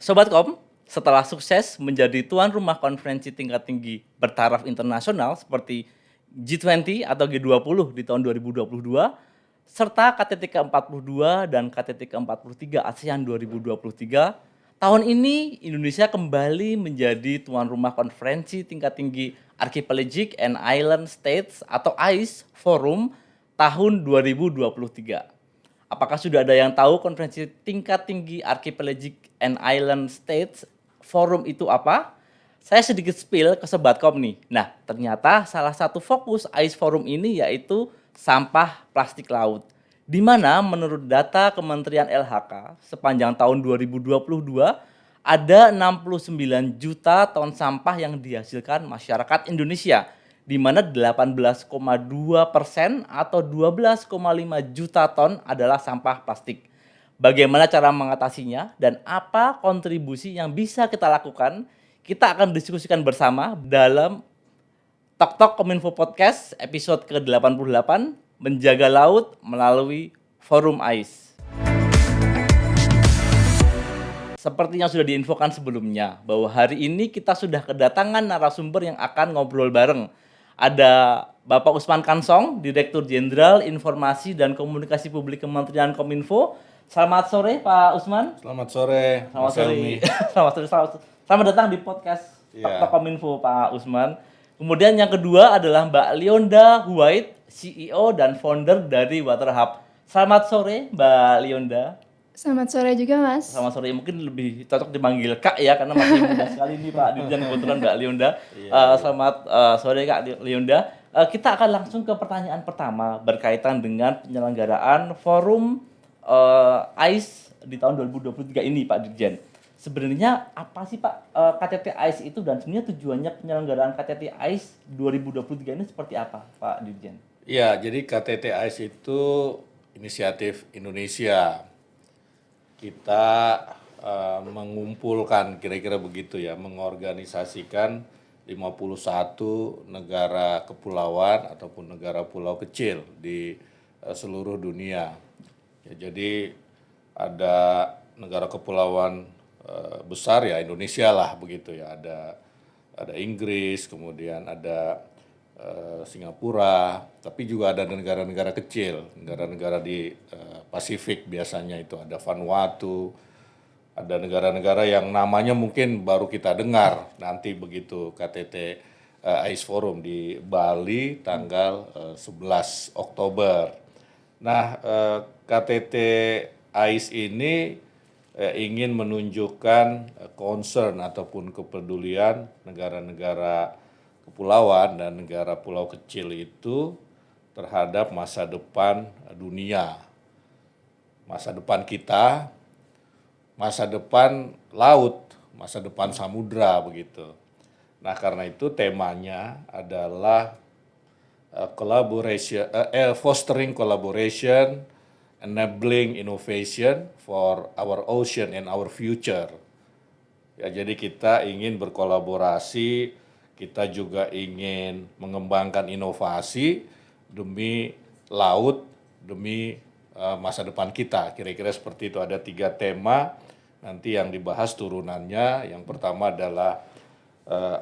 Sobat Kom, setelah sukses menjadi tuan rumah konferensi tingkat tinggi bertaraf internasional seperti G20 atau G20 di tahun 2022, serta KTT ke-42 dan KTT ke-43 ASEAN 2023, tahun ini Indonesia kembali menjadi tuan rumah konferensi tingkat tinggi Archipelagic and Island States atau AIS Forum tahun 2023. Apakah sudah ada yang tahu konferensi tingkat tinggi Archipelagic and Island States Forum itu apa? Saya sedikit spill ke Sobat Kom nih. Nah, ternyata salah satu fokus AIS Forum ini yaitu sampah plastik laut. Di mana menurut data Kementerian LHK sepanjang tahun 2022 ada 69 juta ton sampah yang dihasilkan masyarakat Indonesia, di mana 18,2% atau 12,5 juta ton adalah sampah plastik. Bagaimana cara mengatasinya dan apa kontribusi yang bisa kita lakukan? Kita akan diskusikan bersama dalam Tok Tok Kominfo Podcast episode ke-88, Menjaga Laut melalui Forum AIS. Seperti yang sudah diinfokan sebelumnya, bahwa hari ini kita sudah kedatangan narasumber yang akan ngobrol bareng. Ada Bapak Usman Kansong, Direktur Jenderal Informasi dan Komunikasi Publik Kementerian Kominfo. Selamat sore Pak Usman. Selamat sore. Selamat sore. Selamat datang di podcast Tok Tok Kominfo Pak Usman. Kemudian yang kedua adalah Mbak Lionda Huwait, CEO dan founder dari Waterhub. Selamat sore Mbak Lionda. Selamat sore juga Mas. Selamat sore, mungkin lebih cocok dipanggil Kak ya, karena masih muda sekali nih Pak Dirjen kebetulan Mbak Lionda. Selamat sore Kak Lionda. Kita akan langsung ke pertanyaan pertama berkaitan dengan penyelenggaraan forum AIS di tahun 2023 ini Pak Dirjen. Sebenarnya apa sih Pak KTT AIS itu, dan sebenarnya tujuannya penyelenggaraan KTT AIS 2023 ini seperti apa Pak Dirjen? Ya, jadi KTT AIS itu inisiatif Indonesia. Kita mengumpulkan, kira-kira begitu ya, mengorganisasikan 51 negara kepulauan ataupun negara pulau kecil di seluruh dunia. Ya, jadi ada negara kepulauan besar ya, Indonesia lah begitu ya, ada Inggris, kemudian ada Singapura, tapi juga ada negara-negara kecil, negara-negara di Pasifik, biasanya itu ada Vanuatu, ada negara-negara yang namanya mungkin baru kita dengar nanti begitu KTT AIS Forum di Bali tanggal 11 Oktober. Nah, KTT AIS ini ingin menunjukkan concern ataupun kepedulian negara-negara kepulauan dan negara pulau kecil itu terhadap masa depan dunia, masa depan kita, masa depan laut, masa depan samudra begitu. Nah, karena itu temanya adalah fostering collaboration, enabling innovation for our ocean and our future. Ya, jadi kita ingin berkolaborasi, kita juga ingin mengembangkan inovasi demi laut, demi masa depan kita. Kira-kira seperti itu. Ada 3 tema nanti yang dibahas turunannya. Yang pertama adalah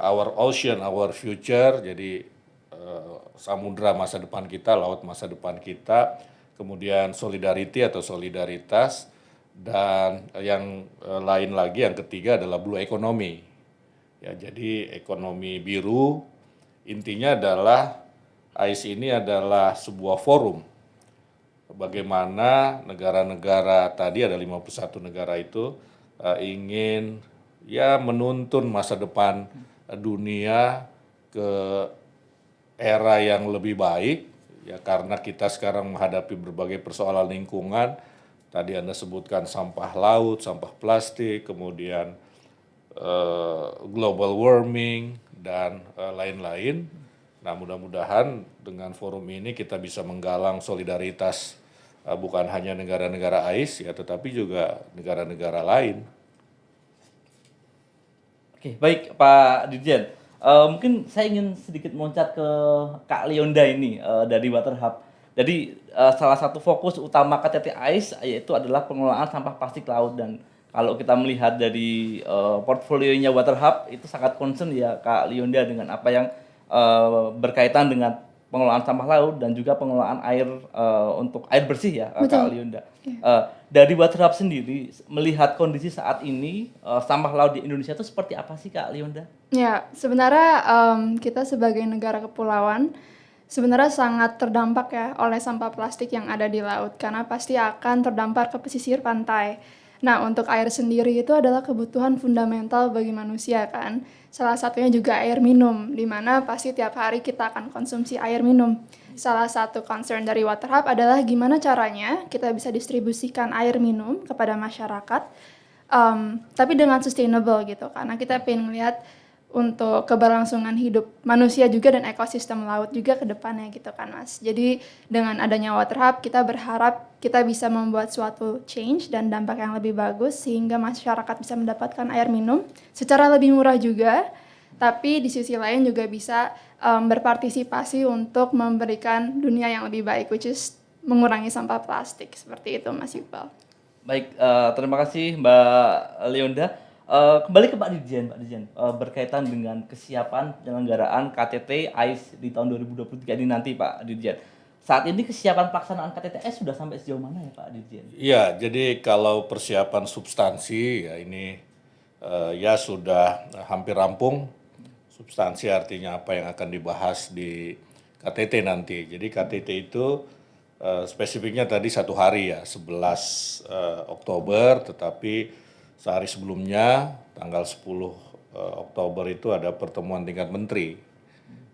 our ocean, our future. Jadi samudra masa depan kita, laut masa depan kita. Kemudian solidarity atau solidaritas. Dan yang lain lagi, yang ketiga adalah blue economy. Ya, jadi ekonomi biru, intinya adalah AIS ini adalah sebuah forum bagaimana negara-negara tadi, ada 51 negara itu ingin ya menuntun masa depan dunia ke era yang lebih baik ya, karena kita sekarang menghadapi berbagai persoalan lingkungan. Tadi Anda sebutkan sampah laut, sampah plastik, kemudian global warming dan lain-lain. Nah, mudah-mudahan dengan forum ini kita bisa menggalang solidaritas bukan hanya negara-negara AIS ya, tetapi juga negara-negara lain. Oke, baik Pak Dirjen. Mungkin saya ingin sedikit meloncat ke Kak Lionda ini dari Waterhub. Jadi salah satu fokus utama KTT AIS yaitu adalah pengelolaan sampah plastik laut, dan Kalau kita melihat dari portfolionya Water Hub itu sangat concern ya Kak Lionda dengan apa yang berkaitan dengan pengelolaan sampah laut dan juga pengelolaan air untuk air bersih ya Kak Betul. Lionda. Iya. Dari Water Hub sendiri melihat kondisi saat ini sampah laut di Indonesia itu seperti apa sih Kak Lionda? Ya, sebenarnya kita sebagai negara kepulauan sebenarnya sangat terdampak ya oleh sampah plastik yang ada di laut karena pasti akan terdampak ke pesisir pantai. Nah, untuk air sendiri itu adalah kebutuhan fundamental bagi manusia kan. Salah satunya juga air minum, di mana pasti tiap hari kita akan konsumsi air minum. Salah satu concern dari Water Hub adalah gimana caranya kita bisa distribusikan air minum kepada masyarakat, tapi dengan sustainable gitu, karena kita pengen melihat untuk keberlangsungan hidup manusia juga dan ekosistem laut juga ke depannya gitu kan Mas. Jadi dengan adanya Water Hub kita berharap kita bisa membuat suatu change dan dampak yang lebih bagus sehingga masyarakat bisa mendapatkan air minum secara lebih murah juga, tapi di sisi lain juga bisa berpartisipasi untuk memberikan dunia yang lebih baik, which is mengurangi sampah plastik seperti itu Mas Iqbal. Baik, terima kasih Mbak Leonda. Kembali ke Pak Dirjen, berkaitan dengan kesiapan penyelenggaraan KTT AIS di tahun 2023 ini nanti Pak Dirjen. Saat ini kesiapan pelaksanaan KTTS sudah sampai sejauh mana ya Pak Dirjen? Iya, jadi kalau persiapan substansi ya ini ya sudah hampir rampung. Substansi artinya apa yang akan dibahas di KTT nanti. Jadi KTT itu spesifiknya tadi 1 hari ya, 11 Oktober, tetapi sehari sebelumnya tanggal 10 Oktober itu ada pertemuan tingkat menteri.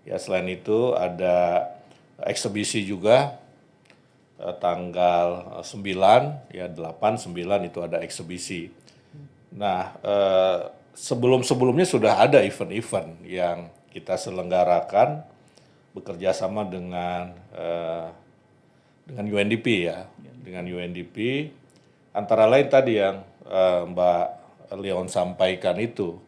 Ya selain itu ada eksebisi juga tanggal 9 ya 8 9 itu ada eksebisi. Nah, sebelum-sebelumnya sudah ada event-event yang kita selenggarakan bekerja sama dengan UNDP ya, dengan UNDP antara lain tadi yang Mbak Leon sampaikan itu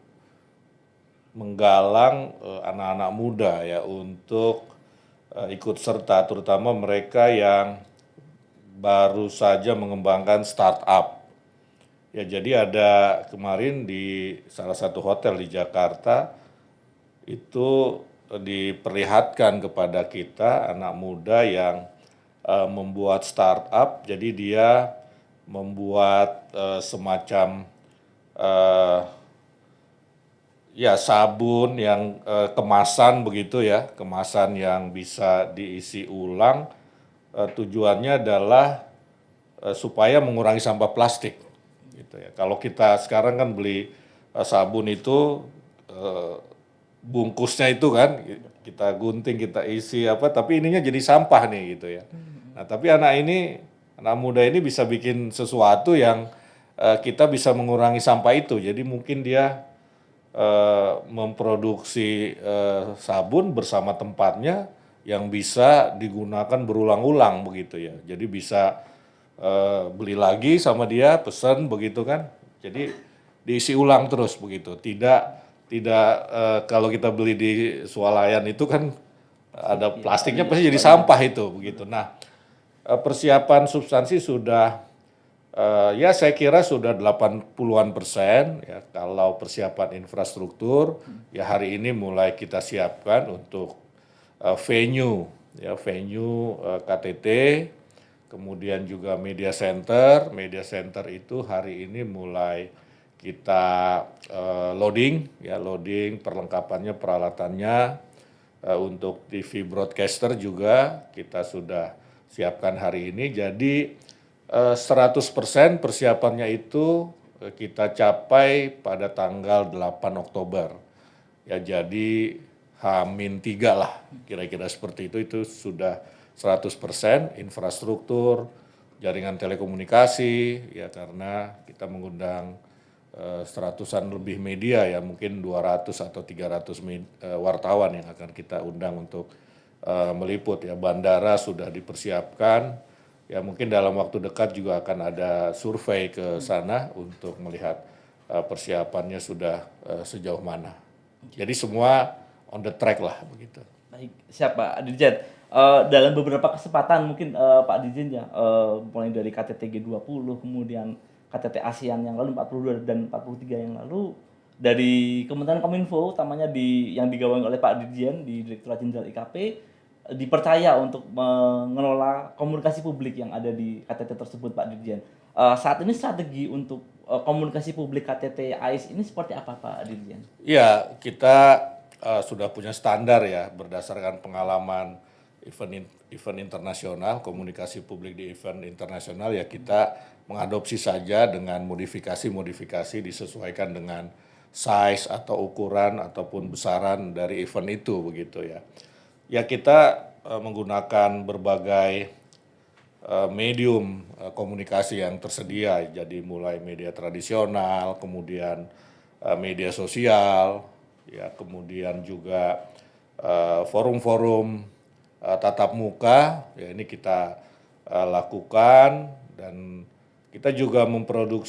menggalang anak-anak muda ya untuk ikut serta, terutama mereka yang baru saja mengembangkan startup. Ya jadi ada kemarin di salah satu hotel di Jakarta itu diperlihatkan kepada kita anak muda yang membuat startup, jadi dia membuat semacam ya sabun yang kemasan begitu ya, kemasan yang bisa diisi ulang. Tujuannya adalah supaya mengurangi sampah plastik. Gitu ya. Kalau kita sekarang kan beli sabun itu bungkusnya itu kan kita gunting, kita isi apa, tapi ininya jadi sampah nih gitu ya. Nah, tapi anak muda ini bisa bikin sesuatu yang kita bisa mengurangi sampah itu. Jadi mungkin dia memproduksi sabun bersama tempatnya yang bisa digunakan berulang-ulang begitu ya. Jadi bisa beli lagi sama dia, pesan begitu kan. Jadi diisi ulang terus begitu. Tidak kalau kita beli di swalayan itu kan ada plastiknya pasti jadi sampah itu begitu. Nah, persiapan substansi sudah ya saya kira sudah 80-an% ya. Kalau persiapan infrastruktur ya hari ini mulai kita siapkan untuk venue ya, venue KTT, kemudian juga media center. Media center itu hari ini mulai kita loading ya, loading perlengkapannya, peralatannya. Untuk TV broadcaster juga kita sudah siapkan hari ini. Jadi 100% persiapannya itu kita capai pada tanggal 8 Oktober. Ya jadi H-3 lah, kira-kira seperti itu sudah 100% infrastruktur, jaringan telekomunikasi, ya karena kita mengundang seratusan lebih media ya, mungkin 200 atau 300 wartawan yang akan kita undang untuk meliput ya. Bandara sudah dipersiapkan, ya mungkin dalam waktu dekat juga akan ada survei ke sana untuk melihat persiapannya sudah sejauh mana. Jadi semua on the track lah begitu. Baik, siap Pak Dirjen. Dalam beberapa kesempatan mungkin Pak Dirjen ya, mulai dari KTT G20 kemudian KTT ASEAN yang lalu 42 dan 43 yang lalu, dari Kementerian Kominfo utamanya yang digawangi oleh Pak Dirjen di Direktorat Jenderal IKP, dipercaya untuk mengelola komunikasi publik yang ada di KTT tersebut, Pak Dirjen. Saat ini strategi untuk komunikasi publik KTT AIS ini seperti apa, Pak Dirjen? Ya, kita sudah punya standar ya berdasarkan pengalaman event internasional, komunikasi publik di event internasional ya kita mengadopsi saja dengan modifikasi disesuaikan dengan size atau ukuran ataupun besaran dari event itu begitu ya. Ya kita menggunakan berbagai medium komunikasi yang tersedia, jadi mulai media tradisional, kemudian media sosial, ya kemudian juga forum-forum tatap muka, ya ini kita lakukan dan kita juga membuat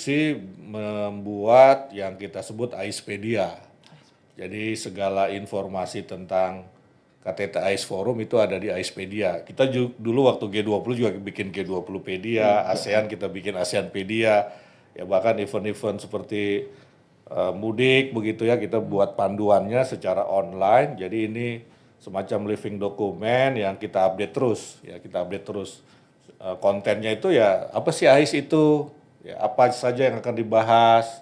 yang kita sebut AISpedia. Jadi segala informasi tentang KTT AIS Forum itu ada di AISpedia. Kita dulu waktu G20 juga bikin G20pedia, ASEAN kita bikin ASEANpedia, ya bahkan event-event seperti mudik begitu ya kita buat panduannya secara online. Jadi ini semacam living document yang kita update terus, ya kita update terus. Kontennya itu ya apa sih AIS itu, ya apa saja yang akan dibahas,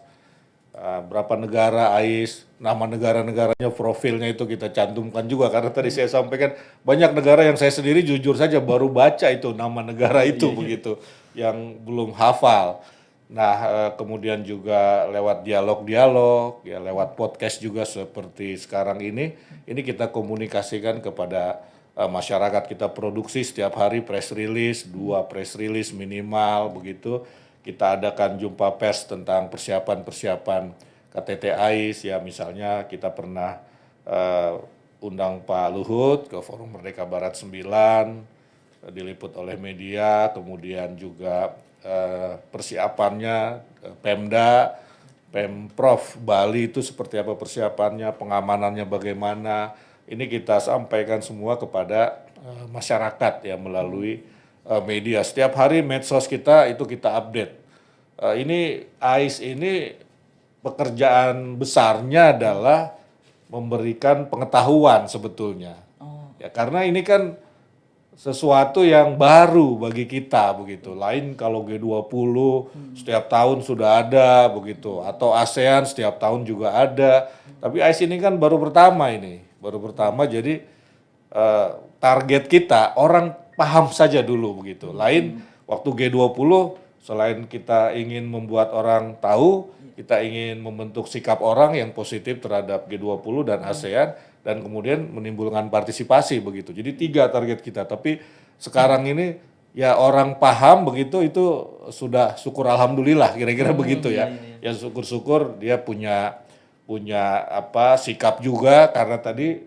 berapa negara AIS, nama negara-negaranya, profilnya itu kita cantumkan juga karena tadi saya sampaikan banyak negara yang saya sendiri jujur saja baru baca itu nama negara itu begitu, yang belum hafal. Nah, kemudian juga lewat dialog-dialog, ya lewat podcast juga seperti sekarang ini kita komunikasikan kepada masyarakat. Kita produksi setiap hari press release, 2 press release minimal begitu. Kita adakan jumpa pers tentang persiapan KTT AIS, ya misalnya kita pernah undang Pak Luhut ke Forum Merdeka Barat 9, diliput oleh media, kemudian juga persiapannya Pemda, Pemprov Bali itu seperti apa persiapannya, pengamanannya bagaimana, ini kita sampaikan semua kepada masyarakat ya melalui media. Setiap hari medsos kita itu kita update. Ini AIS ini pekerjaan besarnya adalah memberikan pengetahuan sebetulnya. Ya karena ini kan sesuatu yang baru bagi kita begitu. Lain kalau G20 setiap tahun sudah ada begitu, atau ASEAN setiap tahun juga ada. Tapi AIS ini kan baru pertama ini, baru pertama jadi target kita orang paham saja dulu begitu. Lain waktu G20 selain kita ingin membuat orang tahu, kita ingin membentuk sikap orang yang positif terhadap G20 dan ASEAN dan kemudian menimbulkan partisipasi begitu. Jadi 3 target kita. Tapi sekarang ini ya orang paham begitu itu sudah syukur alhamdulillah kira-kira begitu ya. Ya syukur-syukur dia punya apa sikap juga karena tadi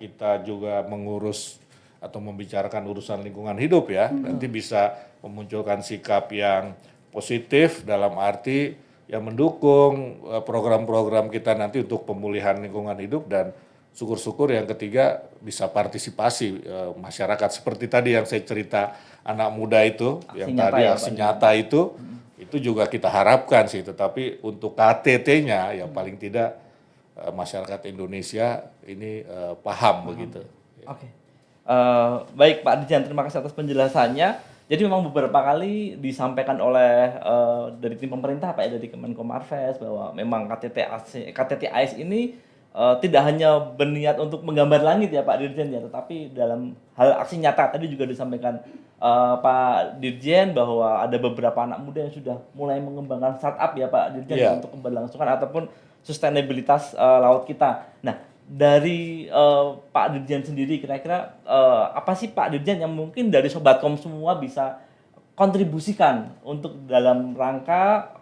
kita juga mengurus atau membicarakan urusan lingkungan hidup ya. Nanti bisa memunculkan sikap yang positif dalam arti yang mendukung program-program kita nanti untuk pemulihan lingkungan hidup dan syukur-syukur yang ketiga bisa partisipasi masyarakat seperti tadi yang saya cerita anak muda itu aksi yang tadi ya, aksi nyata itu juga kita harapkan sih, tetapi untuk KTT-nya ya paling tidak masyarakat Indonesia ini paham begitu. Oke. Baik Pak Dirjen, terima kasih atas penjelasannya. Jadi memang beberapa kali disampaikan oleh dari tim pemerintah Pak ya, dari Kemenkomarves bahwa memang KTT AIS ini tidak hanya berniat untuk menggambar langit ya Pak Dirjen ya, tetapi dalam hal aksi nyata tadi juga disampaikan Pak Dirjen bahwa ada beberapa anak muda yang sudah mulai mengembangkan startup ya Pak Dirjen untuk keberlangsungan ataupun sustainabilitas laut kita. Nah, dari Pak Dirjen sendiri kira-kira apa sih Pak Dirjen yang mungkin dari Sobatkom semua bisa kontribusikan untuk dalam rangka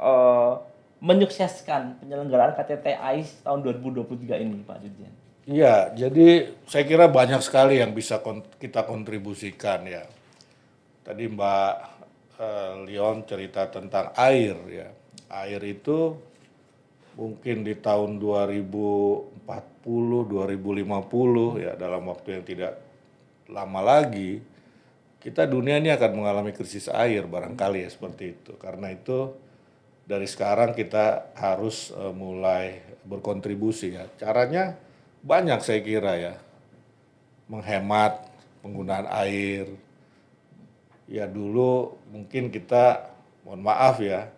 menyukseskan penyelenggaraan KTT AIS tahun 2023 ini Pak Dirjen? Iya, jadi saya kira banyak sekali yang bisa kita kontribusikan ya. Tadi Mbak Leon cerita tentang air ya. Air itu mungkin di tahun 2040, 2050 ya dalam waktu yang tidak lama lagi kita dunia ini akan mengalami krisis air barangkali ya seperti itu. Karena itu dari sekarang kita harus mulai berkontribusi ya. Caranya banyak saya kira ya. Menghemat penggunaan air. Ya dulu mungkin kita, mohon maaf ya,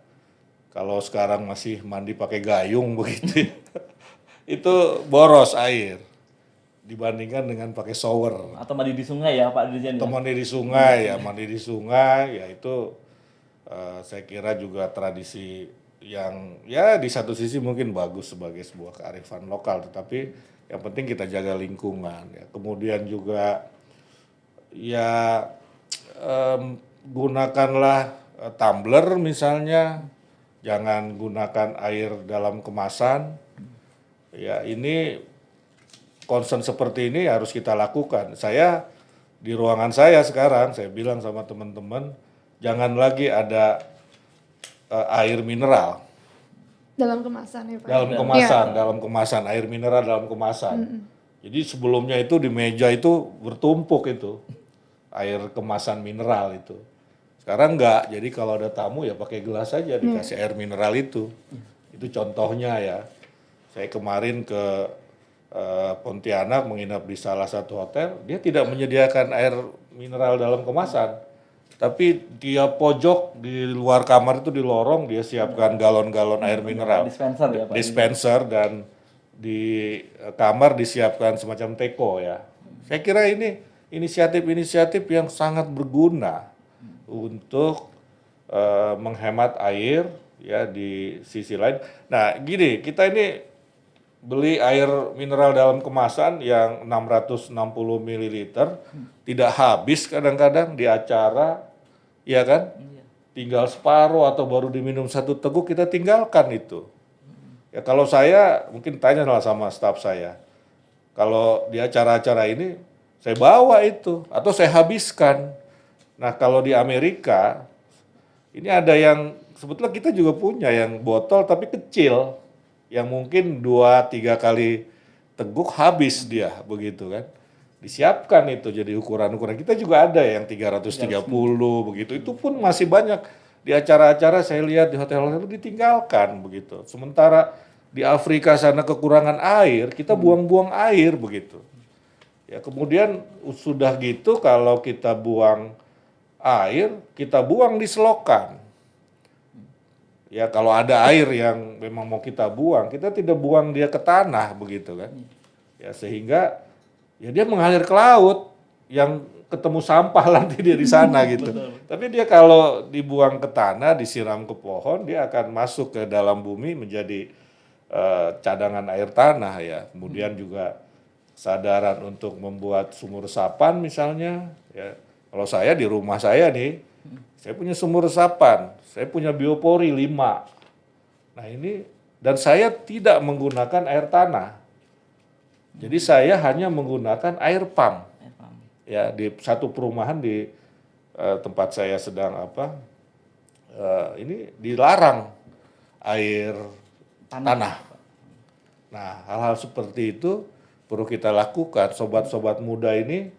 kalau sekarang masih mandi pakai gayung begitu, itu boros air dibandingkan dengan pakai shower. Atau mandi di sungai ya Pak Dirjen? Atau mandi di sungai ya, mandi di sungai ya itu saya kira juga tradisi yang ya di satu sisi mungkin bagus sebagai sebuah kearifan lokal, tetapi yang penting kita jaga lingkungan ya. Kemudian juga ya gunakanlah tumbler misalnya, jangan gunakan air dalam kemasan. Ya ini concern seperti ini harus kita lakukan. Saya di ruangan saya sekarang, saya bilang sama teman-teman, jangan lagi ada air mineral. Dalam kemasan ya Pak? Dalam kemasan, air mineral dalam kemasan. Jadi sebelumnya itu di meja itu bertumpuk itu, air kemasan mineral itu. Sekarang enggak, jadi kalau ada tamu ya pakai gelas aja dikasih air mineral itu. Itu contohnya ya. Saya kemarin ke Pontianak menginap di salah satu hotel, dia tidak menyediakan air mineral dalam kemasan. Tapi dia pojok di luar kamar itu di lorong dia siapkan galon-galon air mineral. Dispenser ya Pak? Dispenser dan di kamar disiapkan semacam teko ya. Saya kira ini inisiatif-inisiatif yang sangat berguna untuk menghemat air ya di sisi lain. Nah gini, kita ini beli air mineral dalam kemasan yang 660 ml tidak habis kadang-kadang di acara, ya kan? Tinggal separuh atau baru diminum satu teguk kita tinggalkan itu. Ya kalau saya mungkin tanya sama staf saya, kalau di acara-acara ini saya bawa itu atau saya habiskan. Nah kalau di Amerika ini ada yang sebetulnya kita juga punya yang botol tapi kecil, yang mungkin 2-3 kali teguk habis dia begitu kan. Disiapkan itu jadi ukuran-ukuran. Kita juga ada yang 330 begitu. Itu pun masih banyak di acara-acara saya lihat di hotel-hotel itu ditinggalkan begitu. Sementara di Afrika sana kekurangan air, kita buang-buang air begitu. Ya kemudian sudah gitu kalau kita buang air, kita buang di selokan. Ya kalau ada air yang memang mau kita buang, kita tidak buang dia ke tanah begitu kan. Ya sehingga ya dia mengalir ke laut yang ketemu sampah nanti dia di sana gitu. Tapi dia kalau dibuang ke tanah, disiram ke pohon, dia akan masuk ke dalam bumi menjadi cadangan air tanah ya. Kemudian juga kesadaran untuk membuat sumur resapan misalnya ya. Kalau saya di rumah saya nih, saya punya sumur resapan, saya punya biopori 5. Nah ini, dan saya tidak menggunakan air tanah. Jadi saya hanya menggunakan air pump. Ya di satu perumahan di tempat saya sedang ini dilarang air tanah. Nah hal-hal seperti itu perlu kita lakukan. Sobat-sobat muda ini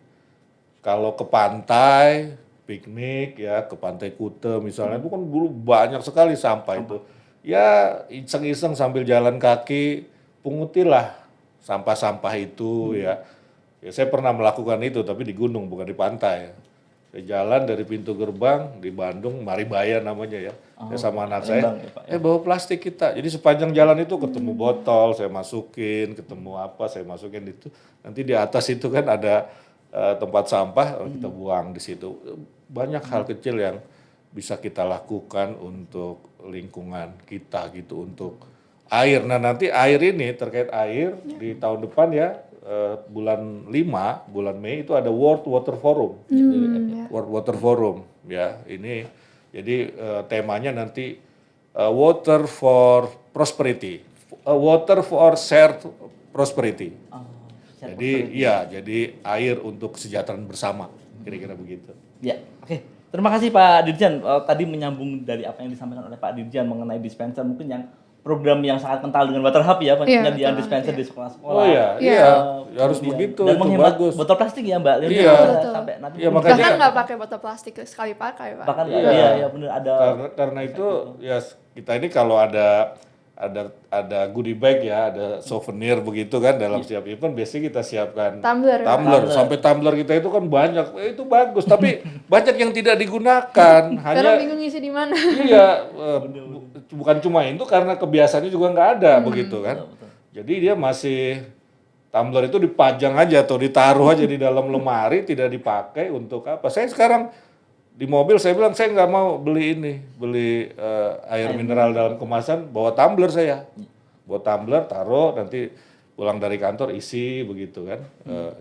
kalau ke pantai, piknik ya ke Pantai Kute misalnya, itu kan dulu banyak sekali sampah itu. Ya iseng-iseng sambil jalan kaki, pungutilah sampah-sampah itu ya. Ya saya pernah melakukan itu tapi di gunung bukan di pantai. Saya jalan dari pintu gerbang di Bandung, Maribaya namanya ya. Saya sama anak saya, bawa plastik kita. Jadi sepanjang jalan itu ketemu botol, saya masukin, ketemu apa, saya masukin itu. Nanti di atas itu kan ada tempat sampah, kita buang di situ. Banyak hal kecil yang bisa kita lakukan untuk lingkungan kita gitu, untuk air. Nah nanti air ini terkait air di tahun depan ya, bulan 5, bulan Mei itu ada World Water Forum. World Water Forum ya. Ini jadi temanya nanti Water for Prosperity. Water for Shared Prosperity. Jadi ya, jadi air untuk kesejahteraan bersama, kira-kira begitu. Ya, oke. Terima kasih Pak Dirjen. Tadi menyambung dari apa yang disampaikan oleh Pak Dirjen mengenai dispenser, mungkin yang program yang sangat kental dengan Water Hub ya, penyediaan dispenser di sekolah-sekolah. Oh iya, harus begitu. Dan itu menghemat bagus. botol plastik ya Mbak. Iya. Sampai nanti. Iya, makanya Bahkan nggak pakai botol plastik sekali pakai Pak. Bahkan iya benar ada. Karena itu ya kita ini kalau ada goodie bag ya, ada souvenir begitu kan dalam setiap event biasanya kita siapkan Tumbler. sampai tumbler kita itu kan banyak. Itu bagus, tapi banyak yang tidak digunakan. Karena Hanya bingung ngisi di mana. iya, bukan cuma itu karena kebiasaannya juga nggak ada begitu kan. Jadi dia masih tumbler itu dipajang aja atau ditaruh aja di dalam lemari, tidak dipakai untuk apa. Saya sekarang di mobil saya bilang saya nggak mau beli air mineral dalam kemasan, bawa tumbler saya. Bawa tumbler, taruh, nanti pulang dari kantor isi begitu kan.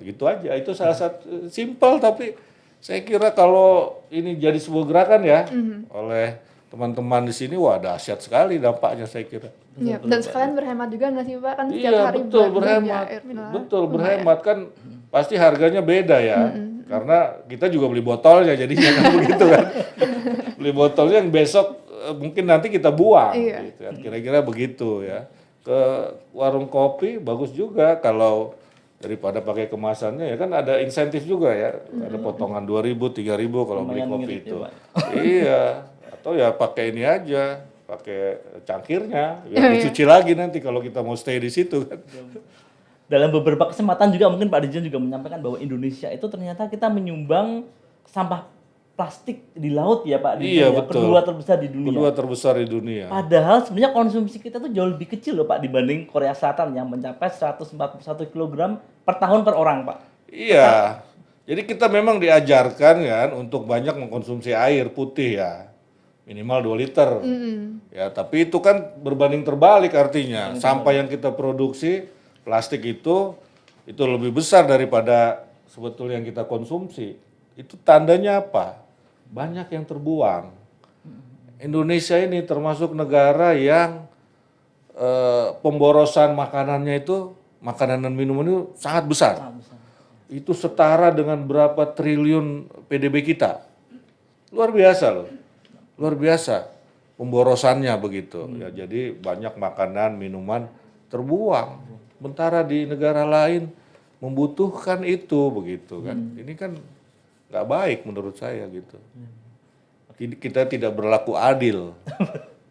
Gitu aja, itu salah satu simple tapi saya kira kalau ini jadi sebuah gerakan ya oleh teman-teman di sini, wah dahsyat sekali dampaknya saya kira. Iya, dan sekalian berhemat juga nggak sih Pak? Kan setiap Iya hari betul belanja berhemat, air mineral. betul berhemat kan pasti harganya beda ya, karena kita juga beli botolnya jadinya kan begitu kan, beli botolnya yang besok mungkin nanti kita buang, Iya. gitu kan. Kira-kira begitu ya. Ke warung kopi bagus juga kalau daripada pakai kemasannya ya kan ada insentif juga ya, ada potongan 2.000, 3.000 kalau beli Lumayan kopi ngirit ya, itu, Pak. iya atau ya pakai ini aja. Pakai cangkirnya, biar dicuci lagi nanti kalau kita mau stay di situ kan. Dalam beberapa kesempatan juga mungkin Pak Dirjen juga menyampaikan bahwa Indonesia itu ternyata kita menyumbang sampah plastik di laut ya Pak Dirjen. Iya, Ya, betul. kedua terbesar di dunia. Kedua terbesar di dunia. Padahal sebenarnya konsumsi kita tuh jauh lebih kecil loh Pak dibanding Korea Selatan yang mencapai 141 kg per tahun per orang Pak. Iya. Jadi kita memang diajarkan kan untuk banyak mengkonsumsi air putih ya. Minimal 2 liter. Ya, tapi itu kan berbanding terbalik artinya. Sampah yang kita produksi, plastik itu lebih besar daripada sebetulnya yang kita konsumsi. Itu tandanya apa? Banyak yang terbuang. Indonesia ini termasuk negara yang pemborosan makanannya itu, makanan dan minuman itu sangat besar. Itu setara dengan berapa triliun PDB kita. Luar biasa loh. Luar biasa pemborosannya begitu. Ya, jadi banyak makanan, minuman terbuang. Sementara di negara lain membutuhkan itu begitu kan. Ini kan nggak baik menurut saya gitu. Kita tidak berlaku adil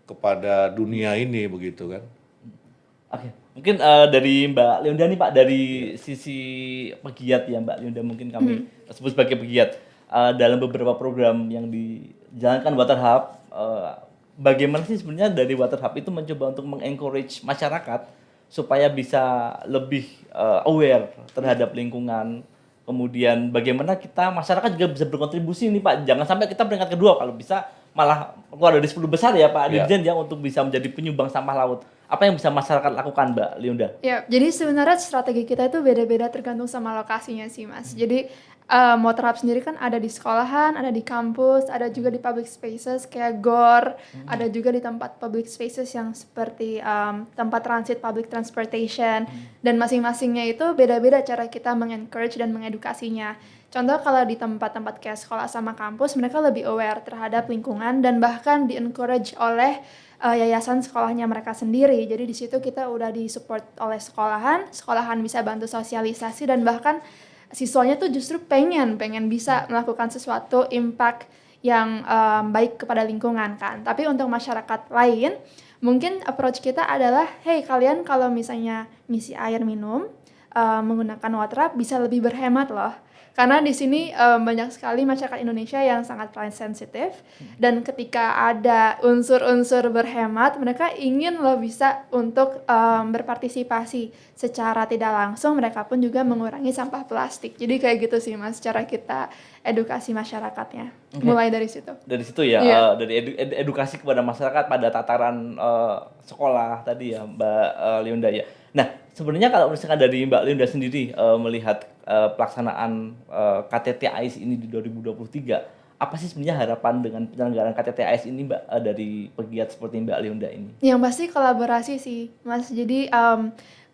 kepada dunia ini begitu kan. Oke, mungkin dari Mbak Leonda nih Pak, dari sisi pegiat ya Mbak Leonda mungkin kami sebut sebagai pegiat dalam beberapa program yang dijalankan Water Hub, bagaimana sih sebenarnya dari Water Hub itu mencoba untuk mengencourage masyarakat supaya bisa lebih aware terhadap lingkungan, kemudian bagaimana kita masyarakat juga bisa berkontribusi nih Pak, jangan sampai kita peringkat kedua, kalau bisa malah keluar dari 10 besar ya Pak Dirjen ya untuk bisa menjadi penyumbang sampah laut. Apa yang bisa masyarakat lakukan Mbak Leonda? Ya, jadi sebenarnya strategi kita itu beda-beda tergantung sama lokasinya sih Mas. Jadi Water Hub sendiri kan ada di sekolahan, ada di kampus, ada juga di public spaces kayak GOR, ada juga di tempat public spaces yang seperti tempat transit public transportation, dan masing-masingnya itu beda-beda cara kita mengencourage dan mengedukasinya. Contoh kalau di tempat-tempat kayak sekolah sama kampus, mereka lebih aware terhadap lingkungan dan bahkan di-encourage oleh yayasan sekolahnya mereka sendiri. Jadi di situ kita udah disupport oleh sekolahan bisa bantu sosialisasi dan bahkan siswanya tuh justru pengen bisa melakukan sesuatu impact yang baik kepada lingkungan kan. Tapi untuk masyarakat lain, mungkin approach kita adalah, hey kalian kalau misalnya ngisi air minum menggunakan water hub bisa lebih berhemat loh. Karena di sini banyak sekali masyarakat Indonesia yang sangat price sensitif, dan ketika ada unsur-unsur berhemat, mereka ingin loh bisa untuk berpartisipasi secara tidak langsung. Mereka pun juga mengurangi sampah plastik. Jadi kayak gitu sih Mas, cara kita edukasi masyarakatnya. Mulai dari situ. Dari situ ya, Iya. dari edukasi kepada masyarakat pada tataran sekolah tadi ya Mbak Leonda ya. Nah, sebenarnya kalau misalkan dari Mbak Leonda sendiri melihat pelaksanaan KTT AIS ini di 2023, apa sih sebenarnya harapan dengan penyelenggaraan KTT AIS ini Mbak, dari pegiat seperti Mbak Leonda ini? Yang pasti kolaborasi sih, Mas. Jadi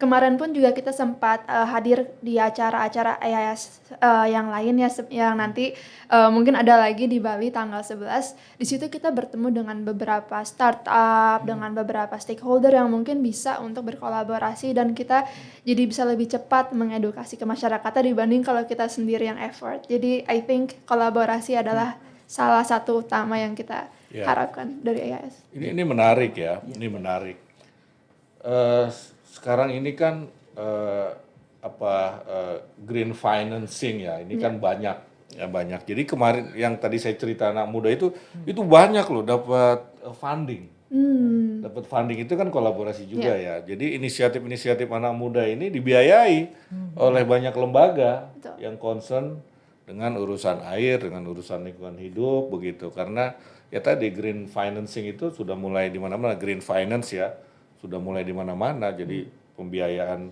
kemarin pun juga kita sempat hadir di acara-acara AIS yang lain ya, yang nanti mungkin ada lagi di Bali tanggal 11. Di situ kita bertemu dengan beberapa startup, dengan beberapa stakeholder yang mungkin bisa untuk berkolaborasi, dan kita jadi bisa lebih cepat mengedukasi ke masyarakatnya dibanding kalau kita sendiri yang effort. Jadi I think kolaborasi adalah salah satu utama yang kita Ya. harapkan dari AIS. Ini menarik ya, ini menarik. Sekarang ini kan green financing ya, ini kan banyak ya banyak. Jadi kemarin yang tadi saya cerita anak muda itu banyak loh dapat funding. Dapat funding itu kan kolaborasi juga ya. Jadi inisiatif-inisiatif anak muda ini dibiayai oleh banyak lembaga yang concern dengan urusan air, dengan urusan lingkungan hidup begitu. Karena ya tadi green financing itu sudah mulai di mana-mana, green finance ya sudah mulai di mana-mana. Jadi pembiayaan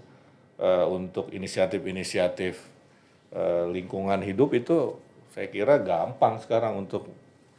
untuk inisiatif-inisiatif lingkungan hidup itu saya kira gampang sekarang untuk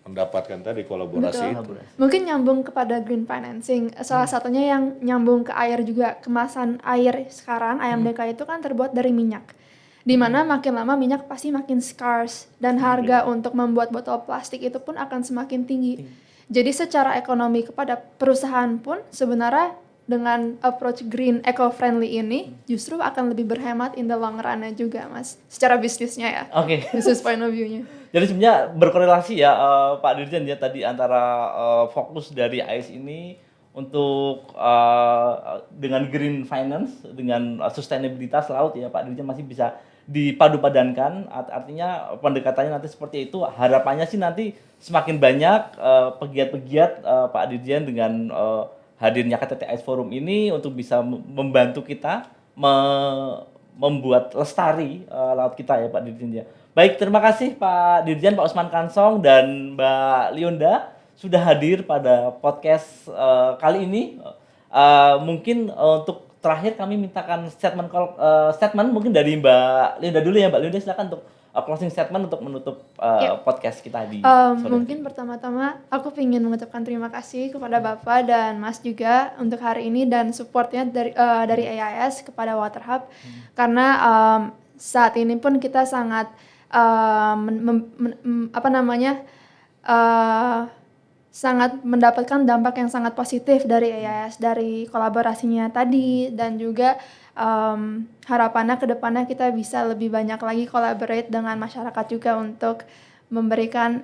mendapatkan tadi kolaborasi itu. Mungkin nyambung kepada green financing. Salah satunya yang nyambung ke air juga, kemasan air sekarang AMDK itu kan terbuat dari minyak. Dimana makin lama minyak pasti makin scarce dan harga untuk membuat botol plastik itu pun akan semakin tinggi. Jadi secara ekonomi kepada perusahaan pun sebenarnya dengan approach green eco-friendly ini justru akan lebih berhemat in the long run-nya juga, Mas. Secara bisnisnya ya. Oke. Business point of view-nya. Jadi sebenarnya berkorelasi ya Pak Dirjen ya tadi antara fokus dari AIS ini untuk dengan green finance, dengan sustainabilitas laut ya Pak Dirjen masih bisa dipadu-padankan. Artinya pendekatannya nanti seperti itu. Harapannya sih nanti semakin banyak pegiat-pegiat Pak Dirjen dengan hadirnya KTT AIS Forum ini untuk bisa membantu kita membuat lestari laut kita ya Pak Dirjen ya. Baik, terima kasih Pak Dirjen, Pak Usman Kansong dan Mbak Lionda sudah hadir pada podcast kali ini. Mungkin untuk terakhir kami mintakan statement mungkin dari Mbak Lionda dulu ya. Mbak Lionda silakan untuk closing statement untuk menutup podcast kita di sore mungkin pertama-tama aku ingin mengucapkan terima kasih kepada Bapak dan Mas juga untuk hari ini dan supportnya dari AIS kepada Water Hub karena saat ini pun kita sangat sangat mendapatkan dampak yang sangat positif dari AIS, dari kolaborasinya tadi dan juga harapannya ke depannya kita bisa lebih banyak lagi collaborate dengan masyarakat juga untuk memberikan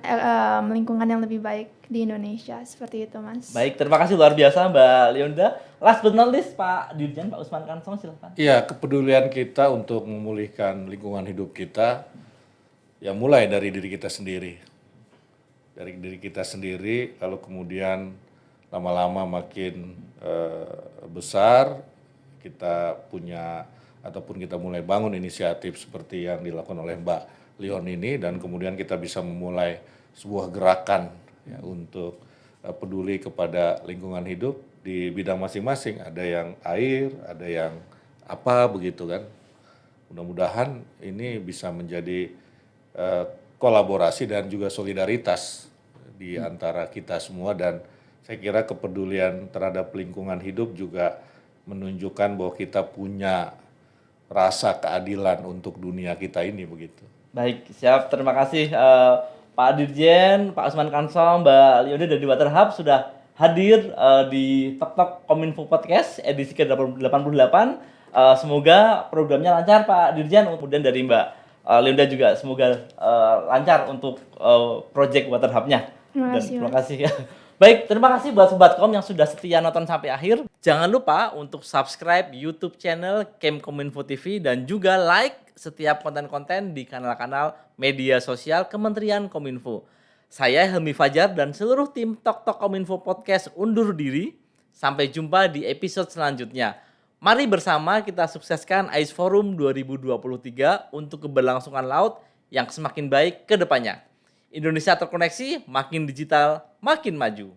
lingkungan yang lebih baik di Indonesia. Seperti itu, Mas. Baik, terima kasih luar biasa Mbak Lionda. Last but not least, Pak Dirjen, Pak Usman Kansong silakan. Iya, kepedulian kita untuk memulihkan lingkungan hidup kita ya mulai dari diri kita sendiri. Dari diri kita sendiri, lalu kemudian lama-lama makin besar, kita punya ataupun kita mulai bangun inisiatif seperti yang dilakukan oleh Mbak Lion ini, dan kemudian kita bisa memulai sebuah gerakan ya, untuk peduli kepada lingkungan hidup di bidang masing-masing. Ada yang air, ada yang apa begitu kan. Mudah-mudahan ini bisa menjadi kolaborasi dan juga solidaritas di antara kita semua, dan saya kira kepedulian terhadap lingkungan hidup juga menunjukkan bahwa kita punya rasa keadilan untuk dunia kita ini begitu. Baik, siap. Terima kasih Pak Dirjen, Pak Usman Kansong, Mbak Lionda dari Water Hub sudah hadir di Tok Tok Kominfo Podcast edisi ke-88. Semoga programnya lancar Pak Dirjen, kemudian dari Mbak Lionda juga semoga lancar untuk project Water Hub-nya. Terima kasih. Baik, terima kasih buat Sobatkom yang sudah setia nonton sampai akhir. Jangan lupa untuk subscribe YouTube channel Kemkominfo TV dan juga like setiap konten-konten di kanal-kanal media sosial Kementerian Kominfo. Saya Helmi Fajar dan seluruh tim Tok Tok Kominfo Podcast undur diri. Sampai jumpa di episode selanjutnya. Mari bersama kita sukseskan AIS Forum 2023 untuk keberlangsungan laut yang semakin baik ke depannya. Indonesia terkoneksi, makin digital, makin maju.